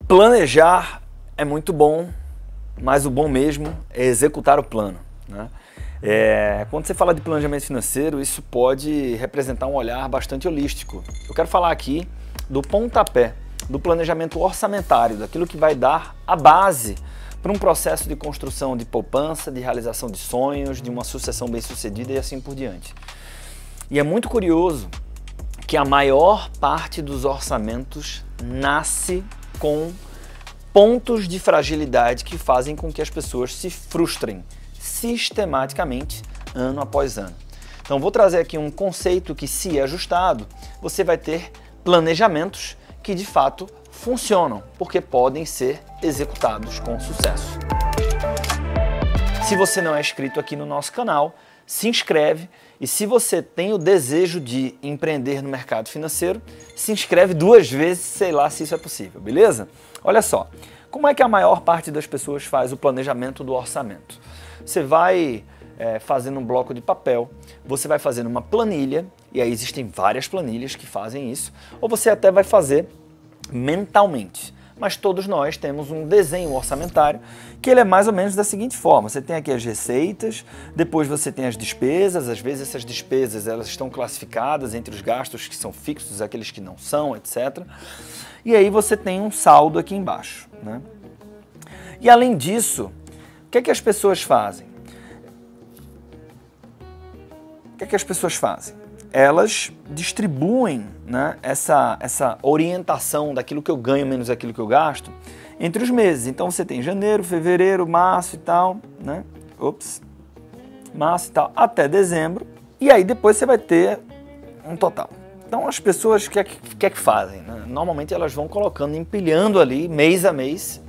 Planejar é muito bom, mas o bom mesmo é executar o plano, né? Quando você fala de planejamento financeiro, isso pode representar um olhar bastante holístico. Eu quero falar aqui do pontapé, do planejamento orçamentário, daquilo que vai dar a base para um processo de construção de poupança, de realização de sonhos, de uma sucessão bem-sucedida e assim por diante. E é muito curioso que a maior parte dos orçamentos nasce com pontos de fragilidade que fazem com que as pessoas se frustrem sistematicamente, ano após ano. Então vou trazer aqui um conceito que, se ajustado, você vai ter planejamentos que de fato funcionam, porque podem ser executados com sucesso. Se você não é inscrito aqui no nosso canal, se inscreve, e se você tem o desejo de empreender no mercado financeiro, se inscreve 2 vezes, sei lá se isso é possível, beleza? Olha só, como é que a maior parte das pessoas faz o planejamento do orçamento? Você vai fazendo um bloco de papel, você vai fazendo uma planilha, e aí existem várias planilhas que fazem isso, ou você até vai fazer mentalmente. Mas todos nós temos um desenho orçamentário que ele é mais ou menos da seguinte forma: você tem aqui as receitas, depois você tem as despesas, às vezes essas despesas elas estão classificadas entre os gastos que são fixos, aqueles que não são, etc. E aí você tem um saldo aqui embaixo, né? E além disso, o que é que as pessoas fazem? Elas distribuem, né, essa orientação daquilo que eu ganho menos aquilo que eu gasto entre os meses. Então você tem janeiro, fevereiro, março e tal, né? Março e tal, até dezembro. E aí depois você vai ter um total. Então as pessoas, o que é que fazem, né? Normalmente elas vão colocando, empilhando ali, mês a mês,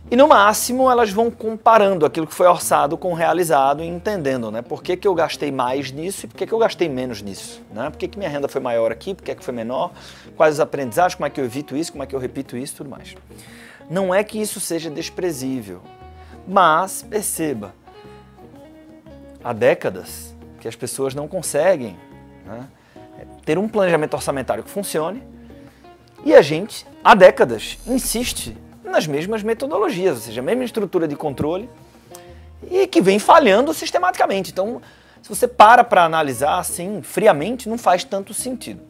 e no máximo elas vão comparando aquilo que foi orçado com o realizado e entendendo, né, por que eu gastei mais nisso e por que eu gastei menos nisso, né? Por que minha renda foi maior aqui, por que foi menor, quais os aprendizados, como é que eu evito isso, como é que eu repito isso, tudo mais. Não é que isso seja desprezível, mas perceba, há décadas que as pessoas não conseguem, né, ter um planejamento orçamentário que funcione, e a gente, há décadas, insiste nas mesmas metodologias, ou seja, a mesma estrutura de controle, e que vem falhando sistematicamente. Então, se você para analisar assim, friamente, não faz tanto sentido.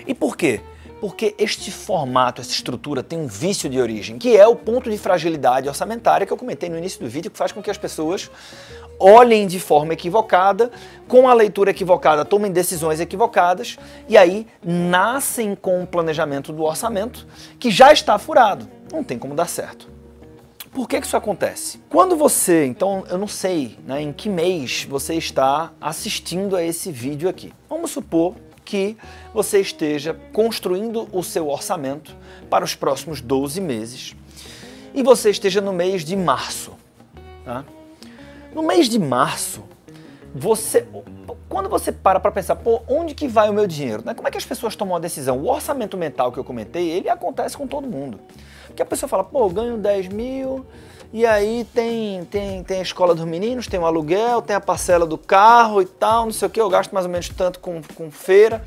E por quê? Porque este formato, essa estrutura tem um vício de origem, que é o ponto de fragilidade orçamentária que eu comentei no início do vídeo, que faz com que as pessoas olhem de forma equivocada, com a leitura equivocada tomem decisões equivocadas, e aí nascem com o planejamento do orçamento que já está furado. Não tem como dar certo. Por que isso acontece? Quando você, então eu não sei, né, em que mês você está assistindo a esse vídeo aqui. Vamos supor que você esteja construindo o seu orçamento para os próximos 12 meses e você esteja no mês de março, tá? No mês de março, quando você para pensar, pô, onde que vai o meu dinheiro? Né? Como é que as pessoas tomam a decisão? O orçamento mental que eu comentei, ele acontece com todo mundo. Porque a pessoa fala, pô, eu ganho 10 mil, e aí tem a escola dos meninos, tem o aluguel, tem a parcela do carro e tal, não sei o que, eu gasto mais ou menos tanto com feira.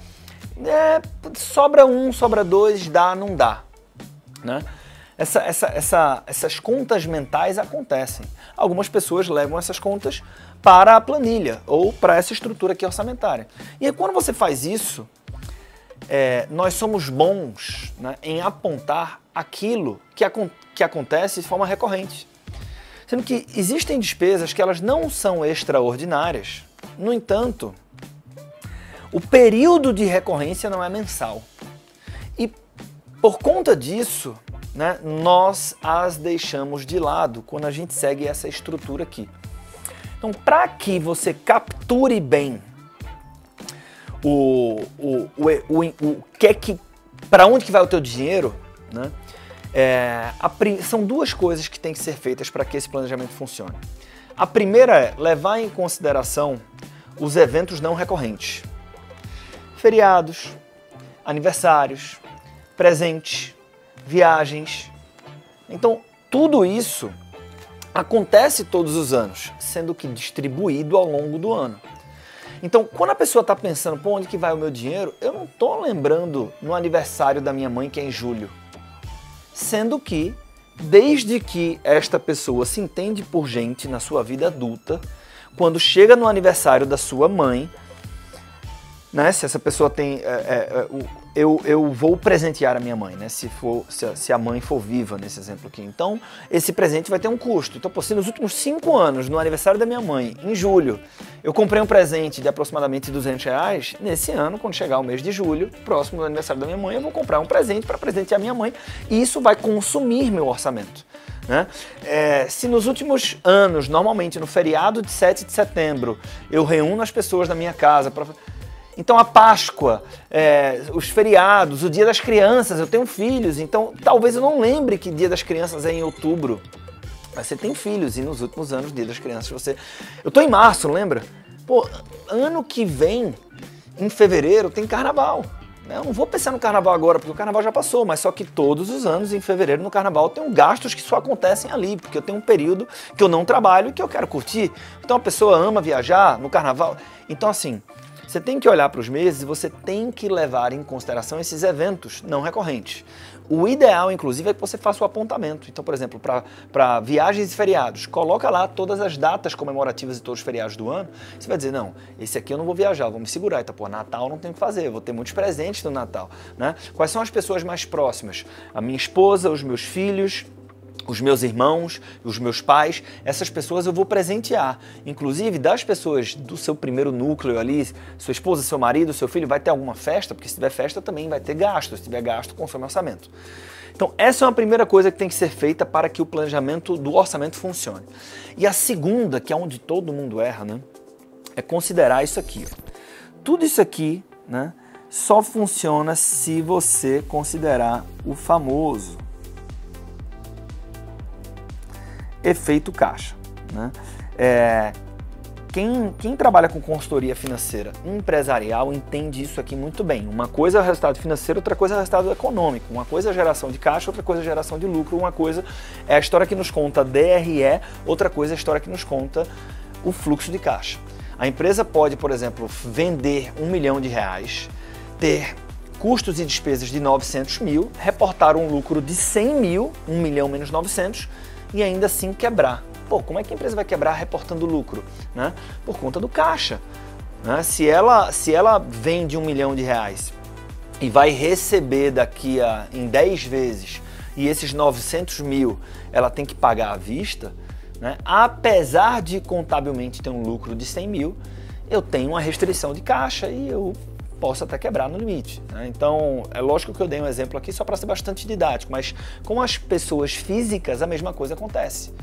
Sobra 1, sobra 2, dá, não dá, né? Essas contas mentais acontecem. Algumas pessoas levam essas contas para a planilha ou para essa estrutura aqui orçamentária. E aí, quando você faz isso, nós somos bons, né, em apontar aquilo que acontece de forma recorrente. Sendo que existem despesas que elas não são extraordinárias. No entanto, o período de recorrência não é mensal. E por conta disso, né, nós as deixamos de lado quando a gente segue essa estrutura aqui. Então, para que você capture bem para onde que vai o teu dinheiro, né, são 2 coisas que têm que ser feitas para que esse planejamento funcione. A primeira é levar em consideração os eventos não recorrentes. Feriados, aniversários, presentes, viagens. Então, tudo isso acontece todos os anos, sendo que distribuído ao longo do ano. Então, quando a pessoa está pensando, pô, onde que vai o meu dinheiro? Eu não estou lembrando no aniversário da minha mãe, que é em julho. sendo que, desde que esta pessoa se entende por gente na sua vida adulta, quando chega no aniversário da sua mãe, né, se essa pessoa tem... eu vou presentear a minha mãe, né, se a mãe for viva nesse exemplo aqui. Então, esse presente vai ter um custo. Então, se nos últimos 5 anos, no aniversário da minha mãe, em julho, eu comprei um presente de aproximadamente R$200, nesse ano, quando chegar o mês de julho, próximo do aniversário da minha mãe, eu vou comprar um presente para presentear a minha mãe, e isso vai consumir meu orçamento. Né? Se nos últimos anos, normalmente no feriado de 7 de setembro, eu reúno as pessoas na minha casa para... Então a Páscoa, os feriados, o Dia das Crianças, eu tenho filhos, então talvez eu não lembre que Dia das Crianças é em outubro. Mas você tem filhos e nos últimos anos, Dia das Crianças, você... Eu tô em março, lembra? Pô, ano que vem, em fevereiro, tem carnaval. Eu não vou pensar no carnaval agora, porque o carnaval já passou, mas só que todos os anos, em fevereiro, no carnaval, eu tenho gastos que só acontecem ali, porque eu tenho um período que eu não trabalho e que eu quero curtir. Então a pessoa ama viajar no carnaval. Então assim... Você tem que olhar para os meses e você tem que levar em consideração esses eventos não recorrentes. O ideal, inclusive, é que você faça o apontamento. Então, por exemplo, para viagens e feriados, coloca lá todas as datas comemorativas de todos os feriados do ano. Você vai dizer, não, esse aqui eu não vou viajar, vou me segurar. Então, pô, Natal não tem o que fazer, eu vou ter muitos presentes no Natal. Né? Quais são as pessoas mais próximas? A minha esposa, os meus filhos... os meus irmãos, os meus pais, essas pessoas eu vou presentear. Inclusive, das pessoas do seu primeiro núcleo ali, sua esposa, seu marido, seu filho, vai ter alguma festa? Porque se tiver festa também vai ter gasto. Se tiver gasto, consome orçamento. Então, essa é uma primeira coisa que tem que ser feita para que o planejamento do orçamento funcione. E a segunda, que é onde todo mundo erra, né, é considerar isso aqui. Ó. Tudo isso aqui, né, só funciona se você considerar o famoso efeito caixa. Né? Quem trabalha com consultoria financeira empresarial entende isso aqui muito bem. Uma coisa é o resultado financeiro, outra coisa é o resultado econômico. Uma coisa é a geração de caixa, outra coisa é a geração de lucro. Uma coisa é a história que nos conta DRE, outra coisa é a história que nos conta o fluxo de caixa. A empresa pode, por exemplo, vender R$1 milhão, ter custos e despesas de 900 mil, reportar um lucro de 100 mil, 1 milhão menos 900, e ainda assim quebrar. Pô, como é que a empresa vai quebrar reportando lucro? Né? Por conta do caixa. Né? Se ela vende R$1 milhão e vai receber em 10 vezes, e esses 900 mil ela tem que pagar à vista, né? Apesar de contabilmente ter um lucro de 100 mil, eu tenho uma restrição de caixa e eu posso até quebrar no limite. Né? Então, é lógico que eu dei um exemplo aqui só para ser bastante didático, mas com as pessoas físicas a mesma coisa acontece.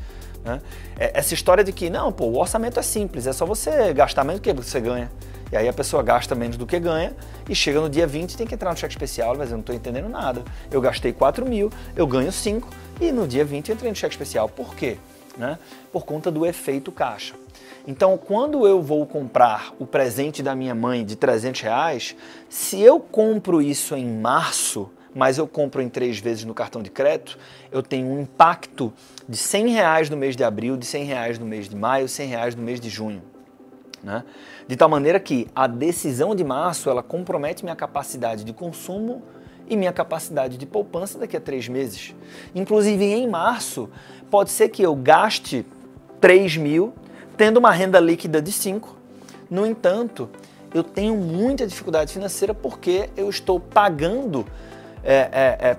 Né? Essa história de que, não, pô, o orçamento é simples, é só você gastar menos do que você ganha. E aí a pessoa gasta menos do que ganha e chega no dia 20 e tem que entrar no cheque especial, mas eu não estou entendendo nada. Eu gastei 4 mil, eu ganho 5 e no dia 20 eu entrei no cheque especial. Por quê? Né? Por conta do efeito caixa. Então, quando eu vou comprar o presente da minha mãe de R$300, se eu compro isso em março, mas eu compro em 3 vezes no cartão de crédito, eu tenho um impacto de R$100 no mês de abril, de R$100 no mês de maio, R$100 no mês de junho. Né? De tal maneira que a decisão de março, ela compromete minha capacidade de consumo e minha capacidade de poupança daqui a 3 meses. Inclusive, em março, pode ser que eu gaste 3 mil, tendo uma renda líquida de 5. No entanto, eu tenho muita dificuldade financeira porque eu estou pagando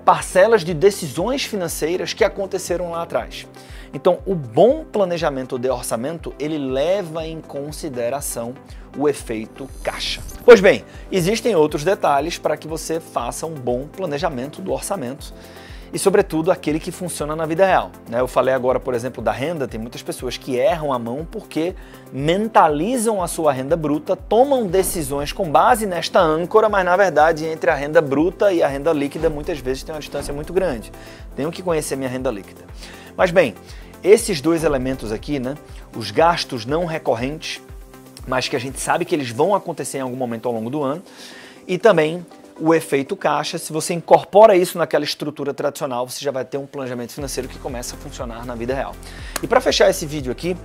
parcelas de decisões financeiras que aconteceram lá atrás. Então, o bom planejamento de orçamento, ele leva em consideração o efeito caixa. Pois bem, existem outros detalhes para que você faça um bom planejamento do orçamento e, sobretudo, aquele que funciona na vida real. Eu falei agora, por exemplo, da renda, tem muitas pessoas que erram a mão porque mentalizam a sua renda bruta, tomam decisões com base nesta âncora, mas, na verdade, entre a renda bruta e a renda líquida, muitas vezes tem uma distância muito grande. Tenho que conhecer minha renda líquida. Mas, bem, esses dois elementos aqui, né, os gastos não recorrentes, mas que a gente sabe que eles vão acontecer em algum momento ao longo do ano, e também o efeito caixa, se você incorpora isso naquela estrutura tradicional, você já vai ter um planejamento financeiro que começa a funcionar na vida real. E para fechar esse vídeo aqui,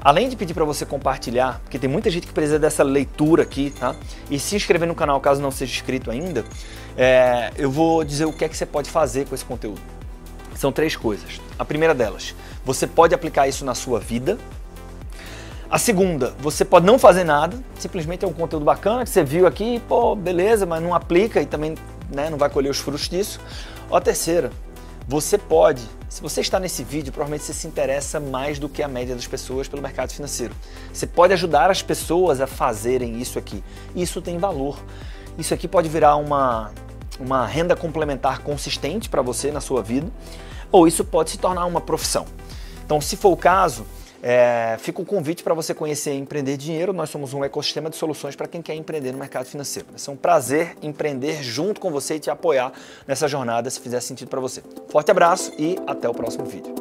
além de pedir para você compartilhar, porque tem muita gente que precisa dessa leitura aqui, tá? E se inscrever no canal caso não seja inscrito ainda, eu vou dizer o que é que você pode fazer com esse conteúdo. são 3 coisas. A primeira delas, você pode aplicar isso na sua vida. A segunda, você pode não fazer nada, simplesmente é um conteúdo bacana que você viu aqui, pô, beleza, mas não aplica e também, né, não vai colher os frutos disso. Ou a terceira, você pode, se você está nesse vídeo, provavelmente você se interessa mais do que a média das pessoas pelo mercado financeiro. Você pode ajudar as pessoas a fazerem isso aqui. Isso tem valor. Isso aqui pode virar uma renda complementar consistente para você na sua vida, ou isso pode se tornar uma profissão. Então, se for o caso, fica o convite para você conhecer Empreender Dinheiro. Nós somos um ecossistema de soluções para quem quer empreender no mercado financeiro. Vai ser um prazer empreender junto com você e te apoiar nessa jornada, se fizer sentido para você. Forte abraço e até o próximo vídeo.